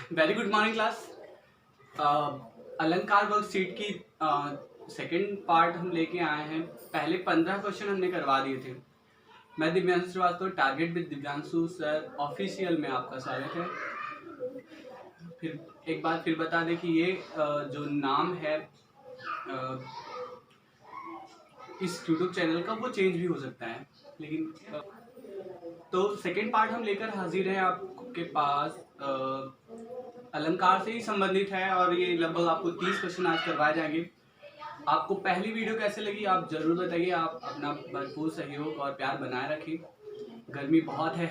Very good morning class. अलंकार worksheet की second part हम लेके आए हैं। पहले 15 क्वेश्चन हमने करवा दिए थे। मैं Divyanshu Srivastava, target with Divyanshu sir official में आपका स्वागत है। फिर एक बात फिर बता दें कि ये जो नाम है इस यूट्यूब चैनल का वो चेंज भी हो सकता है, लेकिन तो सेकंड पार्ट हम लेकर हाजिर हैं आपके पास। अलंकार से ही संबंधित है और ये लगभग आपको 30 क्वेश्चन आज करवाए जाएंगे। आपको पहली वीडियो कैसे लगी आप जरूर बताइए। आप अपना भरपूर सहयोग और प्यार बनाए रखिए। गर्मी बहुत है,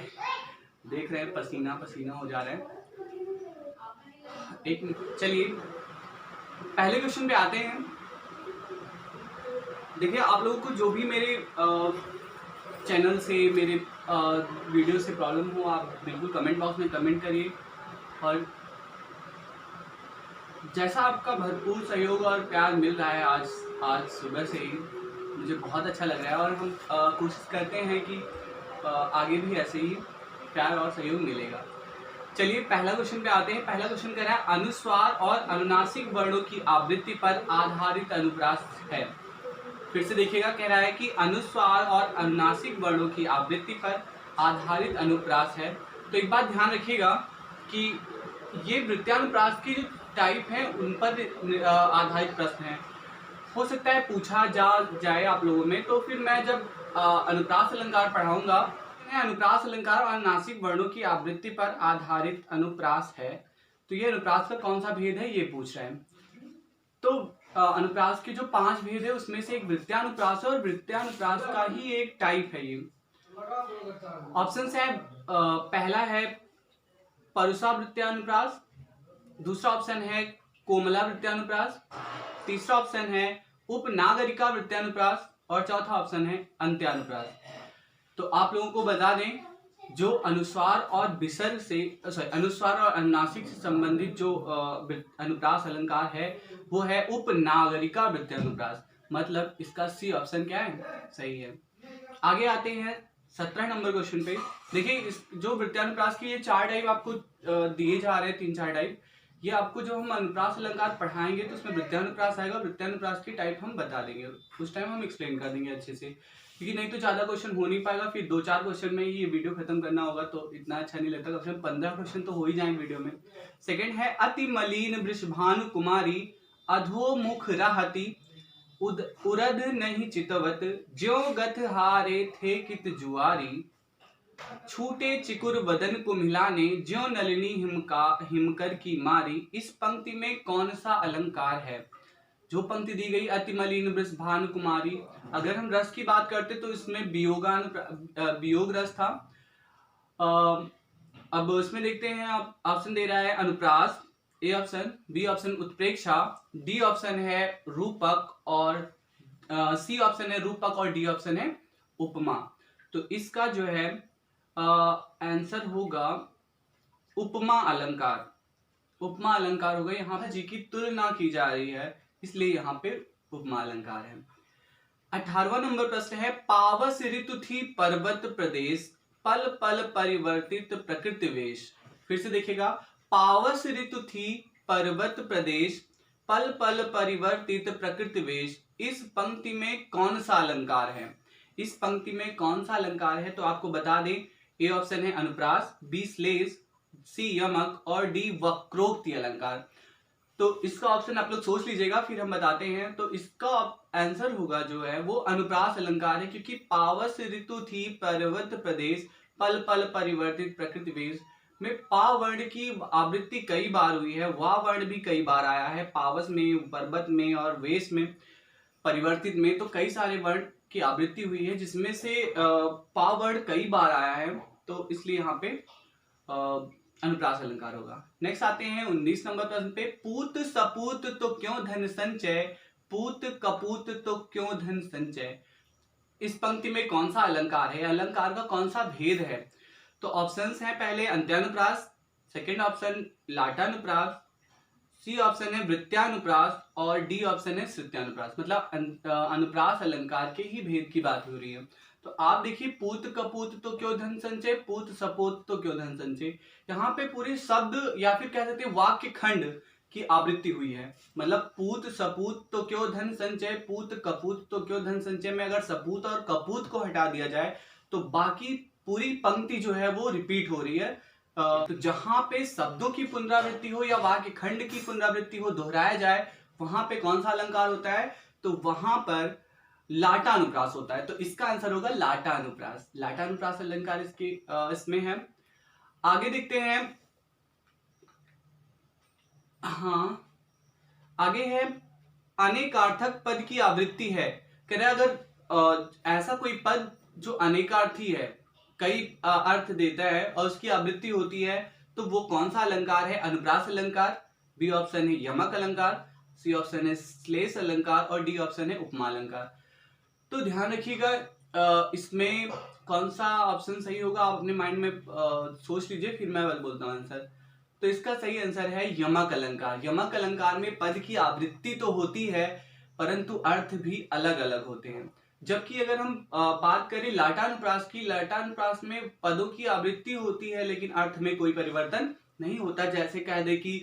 देख रहे हैं पसीना पसीना हो जा रहा है। चलिए पहले क्वेश्चन पे आते हैं। देखिए, आप लोगों को जो भी मेरे चैनल से मेरे वीडियो से प्रॉब्लम हो, आप बिल्कुल कमेंट बॉक्स में कमेंट करिए। और जैसा आपका भरपूर सहयोग और प्यार मिल रहा है आज सुबह से ही, मुझे बहुत अच्छा लग रहा है। और हम कोशिश करते हैं कि आगे भी ऐसे ही प्यार और सहयोग मिलेगा। चलिए पहला क्वेश्चन पे आते हैं। पहला क्वेश्चन कह रहा है अनुस्वार और अनुनासिक वर्णों की आवृत्ति पर आधारित अनुप्रास है। फिर से देखिएगा, कह रहा है कि अनुस्वार और अनुनासिक वर्णों की आवृत्ति पर आधारित अनुप्रास है। तो एक बात ध्यान रखिएगा कि ये वृत्तानुप्रास की जो टाइप है उन पर आधारित प्रश्न है। हो सकता है पूछा जाए आप लोगों में, तो फिर मैं जब अनुप्रास अलंकार पढ़ाऊंगा, अनुप्रास अलंकार और अनुनासिक वर्णों की आवृत्ति पर आधारित अनुप्रास है, तो ये अनुप्रास का कौन सा भेद है ये पूछ रहे हैं। तो अनुप्रास के जो 5 भेद है उसमें से एक वृत्तानुप्रास है और वृत्तानुप्रास का ही एक टाइप है ये। ऑप्शन है पहला है परुषा वृत्तानुप्रास, दूसरा ऑप्शन है कोमला वृत्तानुप्रास, तीसरा ऑप्शन है उपनागरिका वृत्तानुप्रास और चौथा ऑप्शन है अंत्यानुप्रास। तो आप लोगों को बता दें, जो अनुस्वार और विसर्ग से अनुस्वार और अनुनासिक से संबंधित जो अनुप्रास अलंकार है वो है उपनागरिका वृत्तानुप्रास। मतलब इसका सी ऑप्शन क्या है, सही है। आगे आते हैं 17 नंबर क्वेश्चन पे। देखिए, जो वृत्तानुप्रास की ये 4 टाइप आपको दिए जा रहे हैं, 3-4 टाइप। ये आपको जो हम अनुप्रास अलंकार पढ़ाएंगे तो उसमें वृत्तानुप्रास आएगा। वृत्तानुप्रास की टाइप हम बता देंगे, उस टाइम हम एक्सप्लेन कर देंगे अच्छे से, क्योंकि नहीं तो ज्यादा क्वेश्चन हो नहीं पाएगा। फिर 2-4 क्वेश्चन में ये वीडियो खत्म करना होगा तो इतना अच्छा नहीं लगता। कम से कम 15 क्वेश्चन तो हो ही जाएंगे वीडियो में। सेकेंड है अति मलिन वृषभानु कुमारी अधोमुख रहती उरद नहीं चितवत ज्यों गथ हारे थे कित जुआरी छूटे चिकुर वदन को मिलाने ज्यों नलिनी हिमकर की मारी। इस पंक्ति में कौन सा अलंकार है? जो पंक्ति दी गई अति मलिन वृषभानु कुमारी, अगर हम रस की बात करते तो इसमें वियोग रस था। अब उसमें देखते हैं, ऑप्शन दे रहा है अनुप्रास, ए ऑप्शन, बी ऑप्शन उत्प्रेक्षा, डी ऑप्शन है रूपक और सी ऑप्शन है रूपक और डी ऑप्शन है उपमा। तो इसका जो है आंसर होगा उपमा अलंकार। उपमा अलंकार होगा। यहाँ पर जी की तुलना की जा रही है, इसलिए यहाँ पे उपमा अलंकार है। 18वां नंबर प्रश्न है पावस ऋतु थी पर्वत प्रदेश पल पल परिवर्तित प्रकृति वेश। फिर से देखिएगा, पावस ऋतु थी पर्वत प्रदेश पल पल परिवर्तित प्रकृति वेश। इस पंक्ति में कौन सा अलंकार है? इस पंक्ति में कौन सा अलंकार है? तो आपको बता दें, ए ऑप्शन है अनुप्रास, बी श्लेष, सी यमक और डी वक्रोक्ति अलंकार। तो इसका ऑप्शन आप लोग सोच लीजिएगा, फिर हम बताते हैं। तो इसका आंसर होगा जो है वो अनुप्रास अलंकार है, क्योंकि पावस ऋतु थी पर्वत प्रदेश पल पल परिवर्तित प्रकृति वेश में पा वर्ण की आवृत्ति कई बार हुई है, वाह वर्ण भी कई बार आया है। पावस में, पर्वत में और वेश में, परिवर्तित में, तो कई सारे वर्ण की आवृत्ति हुई है जिसमें से पा वर्ण कई बार आया है, तो इसलिए यहाँ पे अनुप्रास अलंकार होगा। नेक्स्ट आते हैं 19 नंबर प्रश्न पे। पूत सपूत तो क्यों धन संचय, पूत कपूत तो क्यों धन संचय। इस पंक्ति में कौन सा अलंकार है? अलंकार का कौन सा भेद है? तो ऑप्शंस हैं, पहले अंत्यानुप्रास, सेकंड ऑप्शन लाटानुप्रास, सी ऑप्शन है वृत्तानुप्रास और डी ऑप्शन है श्रुत्यानुप्रास। मतलब अनुप्रास अलंकार के ही भेद की बात हो रही है। तो तो आप देखिए पूत कपूत तो क्यों धन संचय, पूत सपूत तो क्यों धन संचय। यहाँ पे पूरे शब्द या फिर कह सकते हैं वाक्य खंड की आवृत्ति हुई है। मतलब पूत सपूत तो क्यों धन संचय, पूत कपूत तो क्यों धन संचय में अगर सपूत और कपूत को हटा दिया जाए तो बाकी पूरी पंक्ति जो है वो रिपीट हो रही है। तो जहां पे शब्दों की पुनरावृत्ति हो या वाक्य खंड की पुनरावृत्ति हो, दोहराया जाए, वहां पे कौन सा अलंकार होता है, तो वहां पर लाटानुप्रास होता है। तो इसका आंसर होगा लाटानुप्रास। लाटानुप्रास अलंकार इसमें है। आगे देखते हैं। हाँ, आगे है अनेकार्थक पद की आवृत्ति है। कह रहे अगर ऐसा कोई पद जो अनेकार्थी है, कई अर्थ देता है और उसकी आवृत्ति होती है, तो वो कौन सा अलंकार है? अनुप्रास अलंकार। बी ऑप्शन है यमक अलंकार, सी ऑप्शन है श्लेष अलंकार और डी ऑप्शन है उपमा अलंकार। तो ध्यान रखिएगा इसमें कौन सा ऑप्शन सही होगा, आप अपने माइंड में सोच लीजिए, फिर मैं बोलता हूँ आंसर। तो इसका सही आंसर है यमक अलंकार। यमक अलंकार में पद की आवृत्ति तो होती है परंतु अर्थ भी अलग अलग होते हैं। जबकि अगर हम बात करें लाटानुप्रास की, लाटानुप्रास में पदों की आवृत्ति होती है लेकिन अर्थ में कोई परिवर्तन नहीं होता। जैसे कह दे कि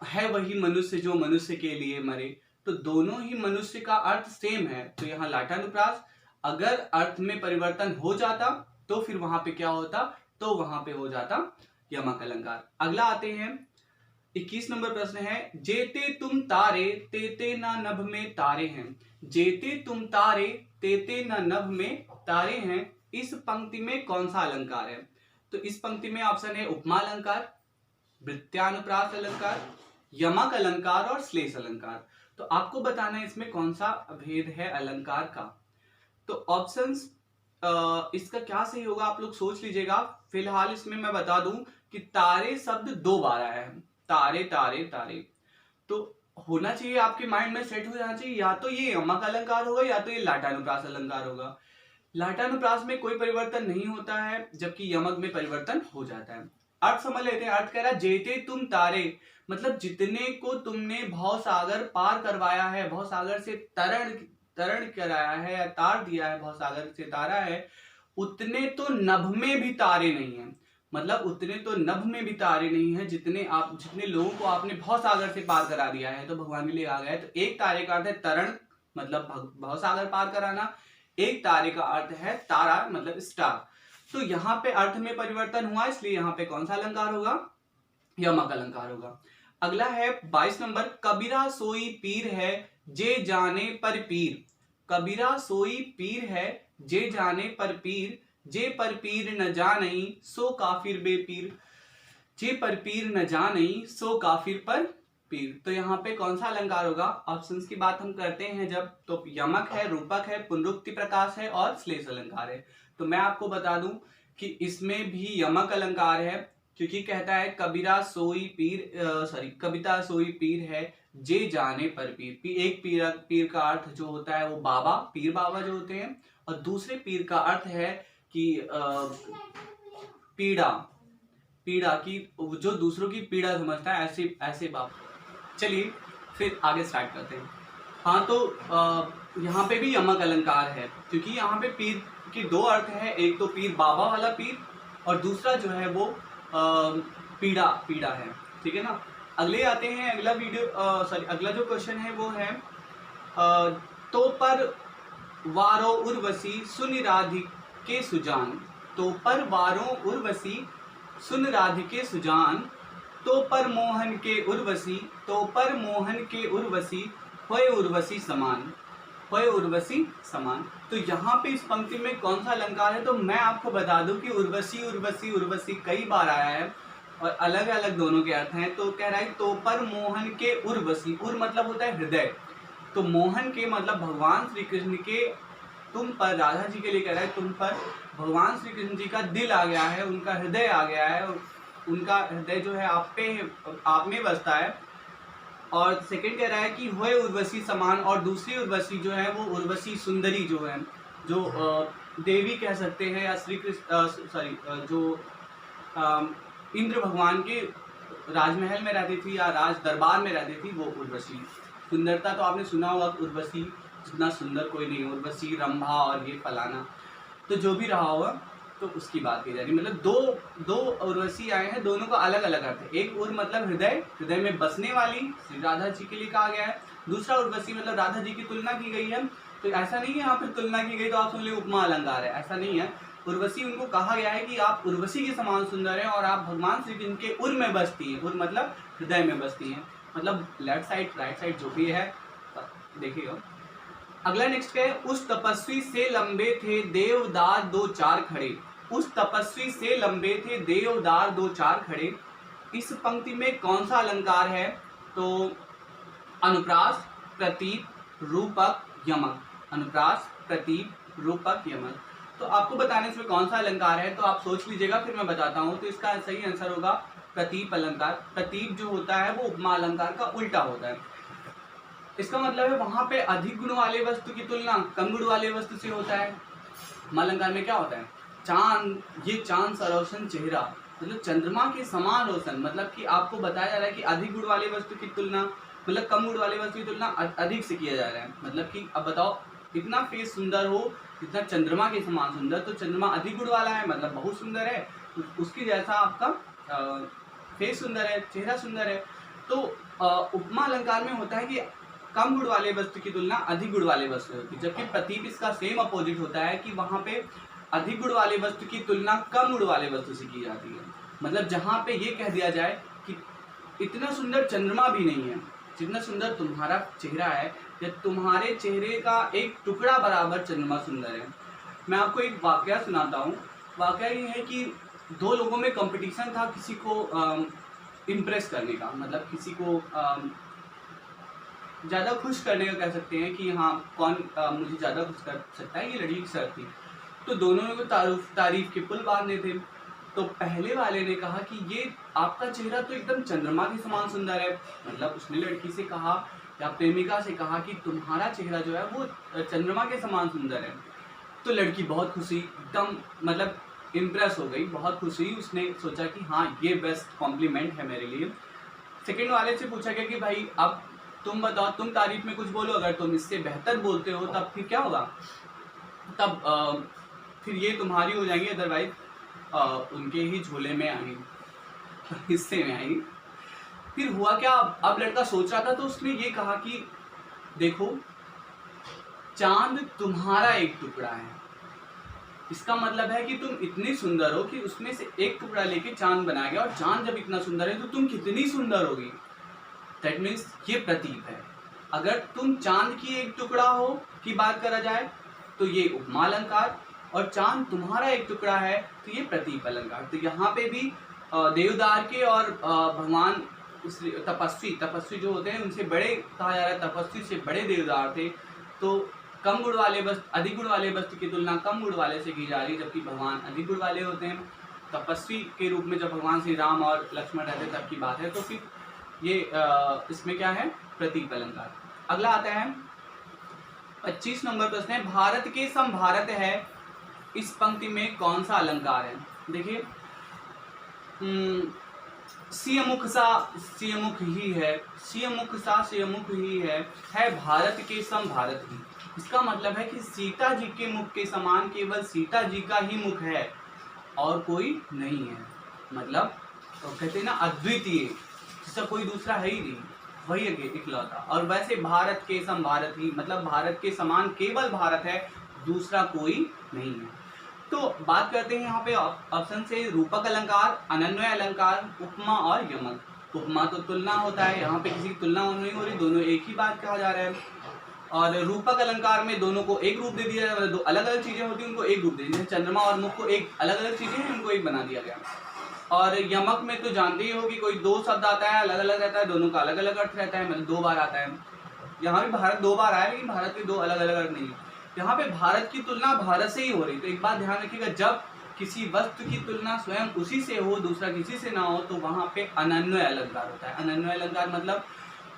है वही मनुष्य जो मनुष्य के लिए मरे, तो दोनों ही मनुष्य का अर्थ सेम है। तो यहाँ लाटानुप्रास, अगर अर्थ में परिवर्तन हो जाता तो फिर वहां पे क्या होता, तो वहां पे हो जाता यमक अलंकार। अगला आते हैं 21 नंबर प्रश्न है, जेते तुम तारे तेते ना नभ में तारे हैं। जेते तुम तारे तेते ना नभ में तारे हैं, इस पंक्ति में कौन सा अलंकार है? तो इस पंक्ति में ऑप्शन है उपमा अलंकार, वृत्त्यानुप्रास अलंकार, यमक अलंकार और श्लेष अलंकार। तो आपको बताना है इसमें कौन सा भेद है अलंकार का। तो ऑप्शंस इसका क्या सही होगा आप लोग सोच लीजिएगा। फिलहाल इसमें मैं बता दूं कि तारे शब्द 2 बार आया है, तारे तारे तारे। तो होना चाहिए आपके माइंड में सेट हो जाना चाहिए, या तो ये यमक अलंकार होगा या तो ये लाटानुप्रास अलंकार होगा। लाटानुप्रास में कोई परिवर्तन नहीं होता है जबकि यमक में परिवर्तन हो जाता है। अर्थ समझ लेते हैं। अर्थ कह रहा है जेते तुम तारे, मतलब जितने को तुमने भव सागर पार करवाया है, भव सागर से तरण कराया है या तार दिया है, भव सागर से तारा है, उतने तो नभ में भी तारे नहीं है। मतलब उतने तो नभ में भी तारे नहीं है जितने लोगों को आपने भव सागर से पार करा दिया है, तो भगवान के लिए आ गया। तो एक तारे का अर्थ है तरण, मतलब भव सागर पार कराना। एक तारे का अर्थ है तारा, मतलब स्टार। तो यहाँ पे अर्थ में परिवर्तन हुआ, इसलिए यहाँ पे कौन सा अलंकार होगा? यमक अलंकार होगा। अगला है 22 नंबर, कबीरा सोई पीर है जे जाने पर पीर। कबीरा सोई पीर है जे जाने पर पीर, जे पर पीर न जानई सो काफिर बेपीर। जे पर पीर न जानई सो काफिर पर पीर। तो यहाँ पे कौन सा अलंकार होगा? ऑप्शंस की बात हम करते हैं जब, तो यमक है, रूपक है, पुनरुक्ति प्रकाश है और श्लेष अलंकार है। तो मैं आपको बता दूं कि इसमें भी यमक अलंकार है, क्योंकि कहता है कबीरा सोई पीर, कविता सोई पीर है जे जाने पर पीर। एक पीर का अर्थ जो होता है वो बाबा, पीर बाबा जो होते हैं, और दूसरे पीर का अर्थ है कि पीड़ा, पीड़ा की, जो दूसरों की पीड़ा समझता है, ऐसे बाबा। चलिए फिर आगे स्टार्ट करते हैं। हाँ, तो यहाँ पे भी यमक अलंकार है, क्योंकि यहाँ पे पीर की 2 अर्थ है, एक तो पीर बाबा वाला पीर और दूसरा जो है वो पीड़ा है। ठीक है ना। अगले आते हैं, अगला जो क्वेश्चन है वो है तो पर वारो उर्वशी सुन राधिके सुजान। तो पर वारो उर्वशी सुन राधिके सुजान, तो पर मोहन के उर्वशी, तो पर मोहन के उर्वशी होए उर्वशी समान, होए उर्वशी समान। तो यहाँ पे इस पंक्ति में कौन सा अलंकार है? तो मैं आपको बता दूं कि उर्वशी उर्वशी उर्वशी कई बार आया है और अलग अलग दोनों के अर्थ हैं। तो कह रहा है तो पर मोहन के उर्वशी, उर मतलब होता है हृदय, तो मोहन के मतलब भगवान श्री कृष्ण के, तुम पर, राधा जी के लिए कह रहा है तुम पर भगवान श्री कृष्ण जी का दिल आ गया है, उनका हृदय आ गया है, उनका हृदय जो है आप में बसता है। और सेकंड कह रहा है कि होए उर्वशी समान, और दूसरी उर्वशी जो है वो उर्वशी सुंदरी जो है, जो देवी कह सकते हैं, या श्री कृष्ण जो इंद्र भगवान के राजमहल में रहती थी या राज दरबार में रहती थी, वो उर्वशी। सुंदरता तो आपने सुना होगा, उर्वशी जितना सुंदर कोई नहीं, उर्वशी, रंभा और ये फलाना, तो जो भी रहा होगा तो उसकी बात की जा रही। मतलब दो उर्वशी आए हैं, दोनों का अलग अलग अर्थ है। एक उर मतलब हृदय, हृदय में बसने वाली, श्री राधा जी के लिए कहा गया है। दूसरा उर्वशी मतलब राधा जी की तुलना की गई है। तो ऐसा नहीं है यहाँ पर तुलना की गई तो आप सुन ले उपमा अलंकार है, ऐसा नहीं है। उर्वशी उनको कहा गया है कि आप उर्वशी के समान सुंदर हैं और आप भगवान श्री कृष्ण के उर में बसती हैं। उर मतलब हृदय में बसती हैं, मतलब लेफ्ट साइड राइट साइड जो भी है देखिएगा। अगला नेक्स्ट क्या है, उस तपस्वी से लंबे थे देवदार दो चार खड़े। उस तपस्वी से लंबे थे देवदार दो चार खड़े। इस पंक्ति में कौन सा अलंकार है? तो अनुप्रास, प्रतीप, रूपक, यमक। अनुप्रास, प्रतीप, रूपक, यमक। तो आपको बताने से कौन सा अलंकार है तो आप सोच लीजिएगा, फिर मैं बताता हूँ। तो इसका सही आंसर होगा प्रतीप अलंकार। प्रतीप जो होता है वो उपमा अलंकार का उल्टा होता है। इसका मतलब है वहां पे अधिक गुण वाले वस्तु की तुलना कम गुण वाले वस्तु से होता है। अलंकार में क्या होता है, चांद, ये चांद सा रोशन चेहरा, मतलब चंद्रमा के समान रोशन, मतलब कि आपको बताया जा रहा है कि अधिक गुण वाले वस्तु की तुलना मतलब कम गुण वाले वस्तु की तुलना अधिक से किया जा रहा है। मतलब कि अब बताओ, इतना फेस सुंदर हो, इतना चंद्रमा के समान सुंदर, तो चंद्रमा अधिक गुण वाला है मतलब बहुत सुंदर है, उसकी जैसा आपका फेस सुंदर है, चेहरा सुंदर है। तो उपमा अलंकार में होता है कि कम गुण वाले वस्तु की तुलना अधिक गुण वाले वस्तु होती है, जबकि प्रतीप इसका सेम अपोजिट होता है कि वहां पे अधिक गुण वाले वस्तु की तुलना कम गुण वाले वस्तु से की जाती है। मतलब जहां पे ये कह दिया जाए कि इतना सुंदर चंद्रमा भी नहीं है जितना सुंदर तुम्हारा चेहरा है, या तुम्हारे चेहरे का एक टुकड़ा बराबर चंद्रमा सुंदर है। मैं आपको एक वाकया सुनाता हूँ। वाकया ये है कि दो लोगों में कंपटीशन था किसी को इम्प्रेस करने का, मतलब किसी को ज़्यादा खुश करने का कह सकते हैं कि हाँ कौन मुझे ज़्यादा खुश कर सकता है, ये लड़की की शर्त थी। तो दोनों ने तारीफ के पुल बांधे थे। तो पहले वाले ने कहा कि ये आपका चेहरा तो एकदम चंद्रमा के समान सुंदर है। मतलब उसने लड़की से कहा या प्रेमिका से कहा कि तुम्हारा चेहरा जो है वो चंद्रमा के समान सुंदर है। तो लड़की बहुत खुशी, एकदम मतलब इम्प्रेस हो गई, बहुत खुशी। उसने सोचा कि हाँ ये बेस्ट कॉम्प्लीमेंट है मेरे लिए। सेकेंड वाले से पूछा गया कि भाई अब तुम बताओ, तुम तारीफ में कुछ बोलो, अगर तुम इससे बेहतर बोलते हो तब फिर क्या होगा, तब फिर ये तुम्हारी हो जाएंगी, अदरवाइज उनके ही झोले में आएंगी, हिस्से में आएंगी। फिर हुआ क्या, अब लड़का सोच रहा था तो उसने ये कहा कि देखो चांद तुम्हारा एक टुकड़ा है। इसका मतलब है कि तुम इतनी सुंदर हो कि उसमें से एक टुकड़ा लेके चांद बनाया गया, और चांद जब इतना सुंदर है तो तुम कितनी सुंदर होगी। दैट मीन्स ये प्रतीप है। अगर तुम चांद की एक टुकड़ा हो की बात करा जाए तो ये उपमा अलंकार, और चांद तुम्हारा एक टुकड़ा है तो ये प्रतीप अलंकार। तो यहाँ पे भी देवदार के और भगवान तपस्वी जो होते हैं उनसे बड़े कहा जा रहा है, तपस्वी से बड़े देवदार थे। तो कम गुण वाले वस्तु अधिक गुण वाले वस्तु की तुलना कम गुण वाले से की जा रही है, जबकि भगवान अधिक गुण वाले होते हैं। तपस्वी के रूप में जब भगवान श्री राम और लक्ष्मण रहते तब की बात है। तो फिर ये इसमें क्या है, प्रतीप अलंकार। अगला आता है 25 नंबर प्रश्न है, भारत के सम भारत है, इस पंक्ति में कौन सा अलंकार है। देखिए सियमुख सा सियमुख ही है, सियमुख सा सियमुख ही है भारत के सम भारत ही। इसका मतलब है कि सीता जी के मुख के समान केवल सीता जी का ही मुख है और कोई नहीं है। मतलब तो कहते हैं ना अद्वितीय, जिसका कोई दूसरा है ही नहीं, वही है इकलौता। और वैसे भारत के सम भारत ही, मतलब भारत के समान केवल भारत है, दूसरा कोई नहीं है। तो बात करते हैं यहाँ पे ऑप्शन से, रूपक अलंकार, अनन्वय अलंकार, उपमा और यमक। उपमा तो तुलना होता है, यहाँ पे किसी की तुलना नहीं हो रही, दोनों एक ही बात कहा जा रहा है। और रूपक अलंकार में दोनों को एक रूप दे दिया जाता है, दो अलग अलग चीजें होती हैं उनको एक रूप दे दिया, चंद्रमा और मुख को एक अलग अलग चीजें हैं उनको एक बना दिया गया। और यमक में तो जानते ही हो कि कोई दो शब्द आता है अलग अलग रहता है, दोनों का अलग अलग अर्थ रहता है, मतलब 2 बार आता है। यहाँ भी भारत 2 बार आया, लेकिन भारत के 2 अलग अलग अर्थ नहीं है। यहाँ पे भारत की तुलना भारत से ही हो रही। तो एक बात ध्यान रखिएगा, जब किसी वस्तु की तुलना स्वयं उसी से हो, दूसरा किसी से ना हो, तो वहाँ पे अनन्वय अलंकार होता है। अनन्वय अलंकार मतलब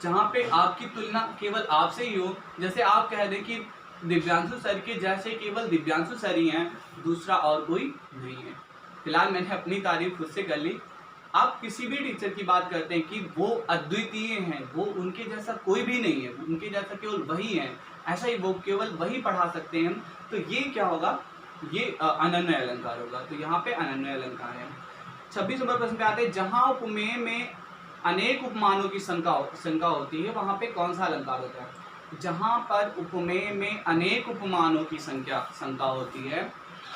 जहाँ पे आपकी तुलना केवल आपसे ही हो। जैसे आप कह दें कि दिव्यांशु सर के जैसे केवल दिव्यांशु सर ही हैं, दूसरा और कोई नहीं है। फिलहाल मैंने अपनी तारीफ खुद से कर ली, आप किसी भी टीचर की बात करते हैं कि वो अद्वितीय हैं, वो उनके जैसा कोई भी नहीं है, उनके जैसा केवल वही है, ऐसा ही वो केवल वही पढ़ा सकते हैं, तो ये क्या होगा, ये अनन्य अलंकार होगा। तो यहाँ पे अनन्य अलंकार है। 26 नंबर प्रश्न पे आते हैं, जहां उपमेय में अनेक उपमानों की शंका होती है वहां पे कौन सा अलंकार होता है। जहां पर उपमेय में अनेक उपमानों की शंका होती है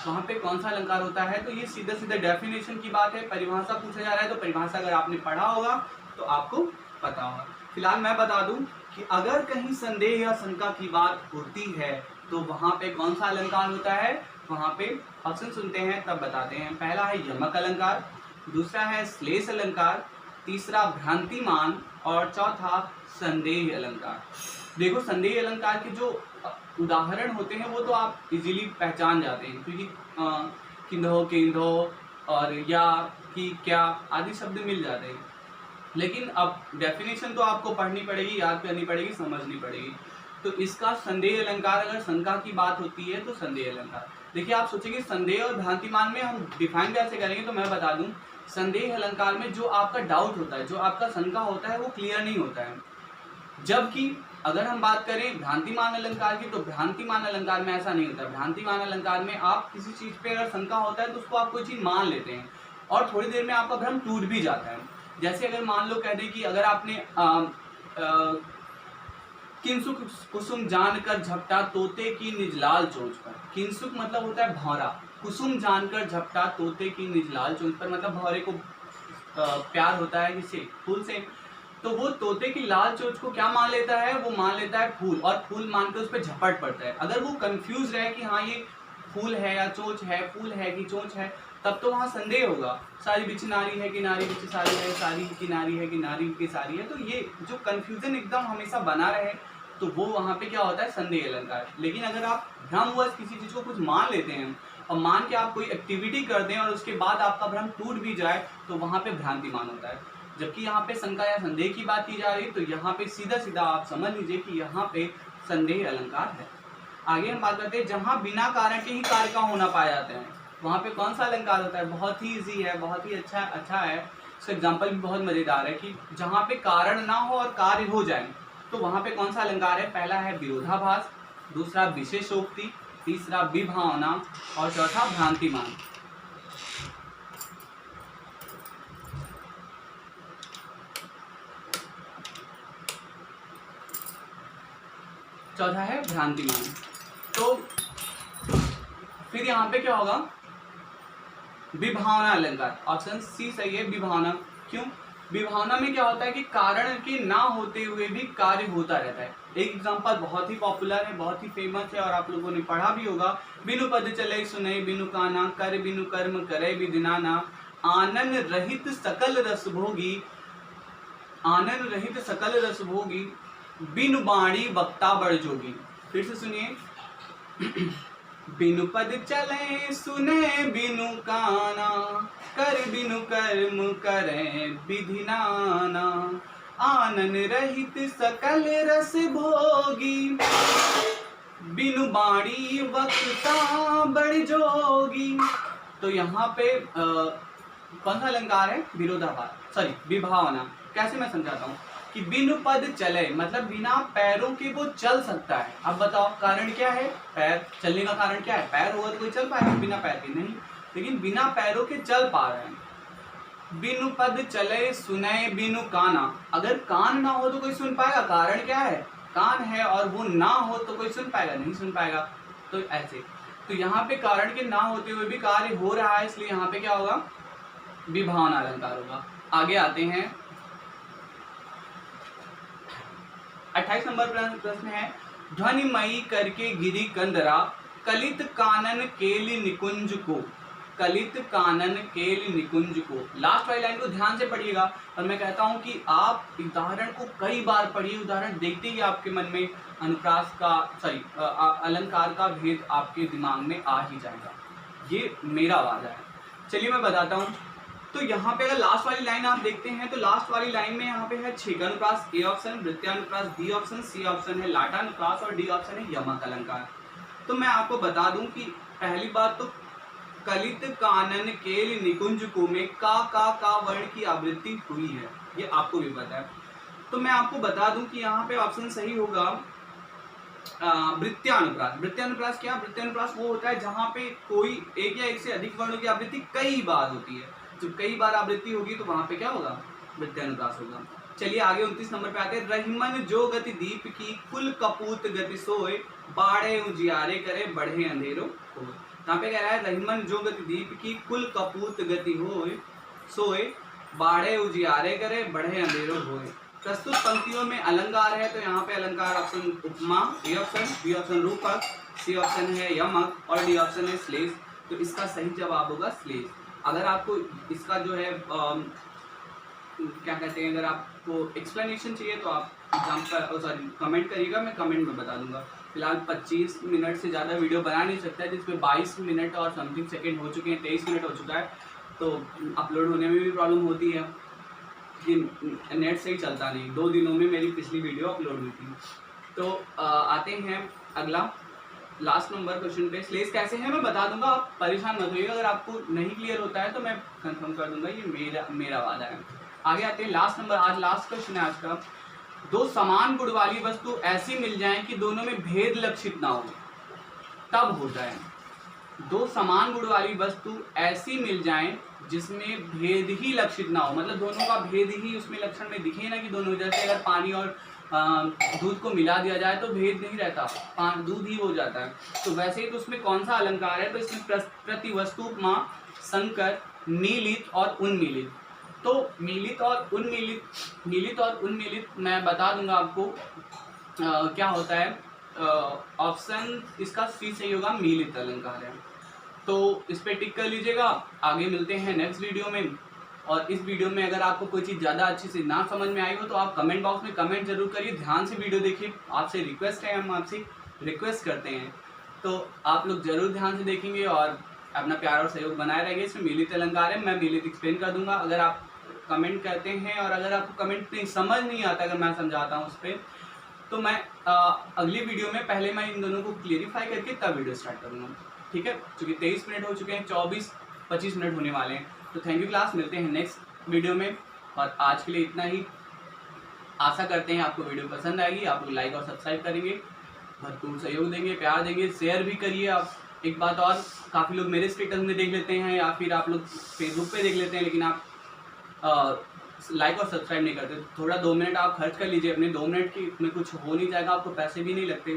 वहां पे कौन सा अलंकार होता है। तो ये सीधा सीधा डेफिनेशन की बात है, परिभाषा पूछा जा रहा है, तो परिभाषा अगर आपने पढ़ा होगा तो आपको पता होगा। फिलहाल मैं बता दूं कि अगर कहीं संदेह या शंका की बात होती है तो वहां पे कौन सा अलंकार होता है, वहां पे ऑप्शन सुनते हैं तब बताते हैं। पहला है यमक अलंकार, दूसरा है श्लेष अलंकार, तीसरा भ्रांतिमान और चौथा संदेह अलंकार। देखो संदेह अलंकार के जो उदाहरण होते हैं वो तो आप इजीली पहचान जाते हैं, क्योंकि किंधो केंधो और या कि क्या आदि शब्द मिल जाते हैं। लेकिन अब डेफिनेशन तो आपको पढ़नी पड़ेगी, याद करनी पड़ेगी, समझनी पड़ेगी। तो इसका संदेह अलंकार, अगर शंका की बात होती है तो संदेह अलंकार। देखिए आप सोचेंगे संदेह और भ्रांतिमान में हम डिफाइन कैसे करेंगे, तो मैं बता दूं संदेह अलंकार में जो आपका डाउट होता है, जो आपका शंका होता है वो क्लियर नहीं होता है। जबकि अगर हम बात करें भ्रांतिमान अलंकार की, तो भ्रांतिमान अलंकार में ऐसा नहीं होता। भ्रांतिमान अलंकार में आप किसी चीज पे अगर शंका होता है तो उसको आप कोई चीज मान लेते हैं और थोड़ी देर में आपका भ्रम टूट भी जाता है। जैसे अगर मान लो कह दे कि अगर आपने किंसुक कुसुम जानकर झपटा तोते की निजलाल चोंच पर, किंसुक मतलब होता है भौरा, कुसुम जानकर झपटा तोते की निजलाल चोंच पर, मतलब भौरे को प्यार होता है किससे, फूल से, तो वो तोते की लाल चोंच को क्या मान लेता है, वो मान लेता है फूल, और फूल मान के उस पर झपट पड़ता है। अगर वो कंफ्यूज रहे कि हाँ ये फूल है या चोंच है, फूल है कि चोंच है, तब तो वहाँ संदेह होगा, सारी बिच नारी है कि नारी बिच सारी है, सारी की नारी है कि नारी की सारी है। तो ये जो कंफ्यूजन एकदम हमेशा बना रहे तो वो वहाँ पे क्या होता है, संदेह अलंकार। लेकिन अगर आप भ्रमवश किसी चीज को कुछ मान लेते हैं और मान के आप कोई एक्टिविटी कर दें और उसके बाद आपका भ्रम टूट भी जाए तो वहाँ पे भ्रांतिमान होता है। जबकि यहाँ पे शंका या संदेह की बात की जा रही है तो यहाँ पे सीधा सीधा आप समझ लीजिए कि यहाँ पे संदेह अलंकार है। आगे हम बात करते हैं, जहाँ बिना कारण के ही कार्य का होना पाया जाता है वहाँ पे कौन सा अलंकार होता है। बहुत ही इजी है, बहुत ही अच्छा है। इसका एग्जाम्पल भी बहुत मजेदार है कि जहाँ पे कारण ना हो और कार्य हो जाए तो वहाँ पे कौन सा अलंकार है। पहला है विरोधाभास, दूसरा विशेषोक्ति, तीसरा विभावना और चौथा भ्रांतिमान। चौथा है भ्रांतिमान। तो फिर यहाँ पे क्या होगा, विभावना अलंकार। ऑप्शन सी सही है, विभावना। क्यों, विभावना में क्या होता है कि कारण के ना होते हुए भी कार्य होता रहता है। एक एग्जांपल बहुत ही पॉपुलर है, बहुत ही फेमस है और आप लोगों ने पढ़ा भी होगा। बिनु पद चले सुने बिनु काना, कर बिनु कर्म करे विदिनाना, आनंद रहित सकल रस भोगी, आनंद रहित सकल रस भोगी, बिनु बाणी वक्ता बड़ जोगी। फिर से सुनिए, बिनु पद चले सुने बिनु काना, कर बिनु कर्म करे विधि नाना, आनन रहित सकल रस भोगी, बिनु बाणी वक्ता बड़ जोगी। तो यहाँ पे कौन सा अलंकार है, विरोधाभास, सॉरी विभावना। कैसे मैं समझाता हूँ कि बिनु पद चले मतलब बिना पैरों के वो चल सकता है। अब बताओ कारण क्या है, पैर। चलने का कारण क्या है, पैर होगा तो कोई चल पाएगा, बिना पैर के नहीं। लेकिन बिना पैरों के चल पा रहे हैं। बिनु पद चले सुने बिनु काना, अगर कान ना हो तो कोई सुन पाएगा, कारण क्या है, कान है, और वो ना हो तो कोई सुन पाएगा, नहीं सुन पाएगा। तो ऐसे, तो यहाँ पे कारण के ना होते हुए भी कार्य हो रहा है, इसलिए यहाँ पे क्या होगा, विभावना अलंकार होगा। आगे आते हैं, 28 नंबर प्रश्न है, ध्वनिमयी करके गिरी कंदरा, कलित कानन केलि निकुंज को, कलित कानन केलि निकुंज को। लास्ट वाली लाइन को ध्यान से पढ़िएगा और मैं कहता हूं कि आप उदाहरण को कई बार पढ़िए, उदाहरण देखते ही आपके मन में अनुप्रास का अलंकार का भेद आपके दिमाग में आ ही जाएगा। ये मेरा वादा है। चलिए मैं बताता हूँ। तो यहाँ पे अगर लास्ट वाली लाइन आप देखते हैं तो लास्ट वाली लाइन में यहाँ पे है छेगानुप्रास ए ऑप्शन, वृत्यानुप्रास बी ऑप्शन, सी ऑप्शन है लाटानुप्रास और डी ऑप्शन है यमक अलंकार। तो मैं आपको बता दूं कि पहली बात तो कलित कानन केल निकुंज को में का वर्ण की आवृत्ति हुई है, ये आपको भी पता है। तो मैं आपको बता दूं कि यहाँ पे ऑप्शन सही होगा वृत्त्यानुप्रास। वृत्त्यानुप्रास क्या? वृत्त्यानुप्रास वो होता है जहाँ पे कोई एक या एक से अधिक वर्णों की आवृत्ति कई बार होती है। जब कई बार आवृत्ति होगी तो वहां पे क्या होगा? वृत्त्यानुप्रास होगा। चलिए आगे 29 नंबर पे आते हैं। रहीमन जो गति दीप की कुल कपूत गति सोए, बाड़े उजियारे करे बढ़े अंधेरो हो। यहाँ पे कह रहा है रहीमन जो गति दीप की कुल कपूत गति होए सोए, बाड़े उजियारे करे बढ़े अंधेरो होए। प्रस्तुत पंक्तियों में अलंकार है, तो यहाँ पे अलंकार ऑप्शन उपमा, ए ऑप्शन, बी ऑप्शन रूपक, सी ऑप्शन है यमक और डी ऑप्शन है श्लेष। तो इसका सही जवाब होगा श्लेष। अगर आपको इसका जो है क्या कहते हैं, अगर आपको एक्सप्लेनेशन चाहिए तो आप कमेंट करिएगा, मैं कमेंट में बता दूंगा। फिलहाल 25 मिनट से ज़्यादा वीडियो बना नहीं सकता है, जिसमें 22 मिनट और समथिंग सेकेंड हो चुके हैं, 23 मिनट हो चुका है, तो अपलोड होने में भी प्रॉब्लम होती है कि नेट सही चलता नहीं। 2 दिनों में मेरी पिछली वीडियो अपलोड हुई थी। तो आते हैं अगला लास्ट नंबर क्वेश्चन पे। श्लेष कैसे है मैं बता दूंगा, आप परेशान मत होइएगा। अगर आपको नहीं क्लियर होता है तो मैं कंफर्म कर दूंगा, ये मेरा वादा है। आगे आते हैं लास्ट नंबर, आज लास्ट क्वेश्चन है आज का। दो समान गुण वाली वस्तु ऐसी मिल जाए कि दोनों में भेद लक्षित ना हो, तब होता है। दो समान गुण वाली वस्तु ऐसी मिल जाए जिसमें भेद ही लक्षित ना हो, मतलब दोनों का भेद ही उसमें लक्षण में दिखे ना कि दोनों, जैसे अगर पानी और दूध को मिला दिया जाए तो भेद नहीं रहता, दूध ही हो जाता है। तो वैसे ही तो उसमें कौन सा अलंकार है, तो इसमें प्रतिवस्तु उपमा, संकर, मीलित और उन्मीलित। तो मीलित और उन्मीलित मैं बता दूंगा आपको क्या होता है। ऑप्शन इसका सी सही होगा, मीलित अलंकार है। तो इस पे टिक कर लीजिएगा। आगे मिलते हैं नेक्स्ट वीडियो में। और इस वीडियो में अगर आपको कोई चीज़ ज़्यादा अच्छी से ना समझ में आई हो तो आप कमेंट बॉक्स में कमेंट जरूर करिए, ध्यान से वीडियो देखिए, आपसे रिक्वेस्ट है, हम आपसे रिक्वेस्ट करते हैं। तो आप लोग जरूर ध्यान से देखेंगे और अपना प्यार और सहयोग बनाए रहेंगे। इसमें मीलित अलंकार है, मैं मीलित एक्सप्लेन कर दूंगा। अगर आप कमेंट करते हैं और अगर आपको कमेंट नहीं समझ नहीं आता, अगर मैं समझाता हूँ उस पर, तो मैं अगली वीडियो में पहले मैं इन दोनों को क्लियरिफाई करके तब वीडियो स्टार्ट करूँगा, ठीक है। क्योंकि 23 मिनट हो चुके हैं, 24-25 मिनट होने वाले हैं। तो थैंक यू क्लास, मिलते हैं नेक्स्ट वीडियो में। और आज के लिए इतना ही। आशा करते हैं आपको वीडियो पसंद आएगी, आप लोग लाइक और सब्सक्राइब करेंगे, भरपूर सहयोग देंगे, प्यार देंगे, शेयर भी करिए आप। एक बात और, काफ़ी लोग मेरे स्टेटस में देख लेते हैं या फिर आप लोग फेसबुक पे देख लेते हैं, लेकिन आप लाइक और सब्सक्राइब नहीं करते। थोड़ा 2 मिनट आप खर्च कर लीजिए अपने, 2 मिनट की में कुछ हो नहीं जाएगा, आपको पैसे भी नहीं लगते।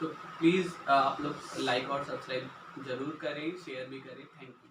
तो प्लीज़ आप लोग लाइक और सब्सक्राइब ज़रूर करें, शेयर भी करें। Thank you.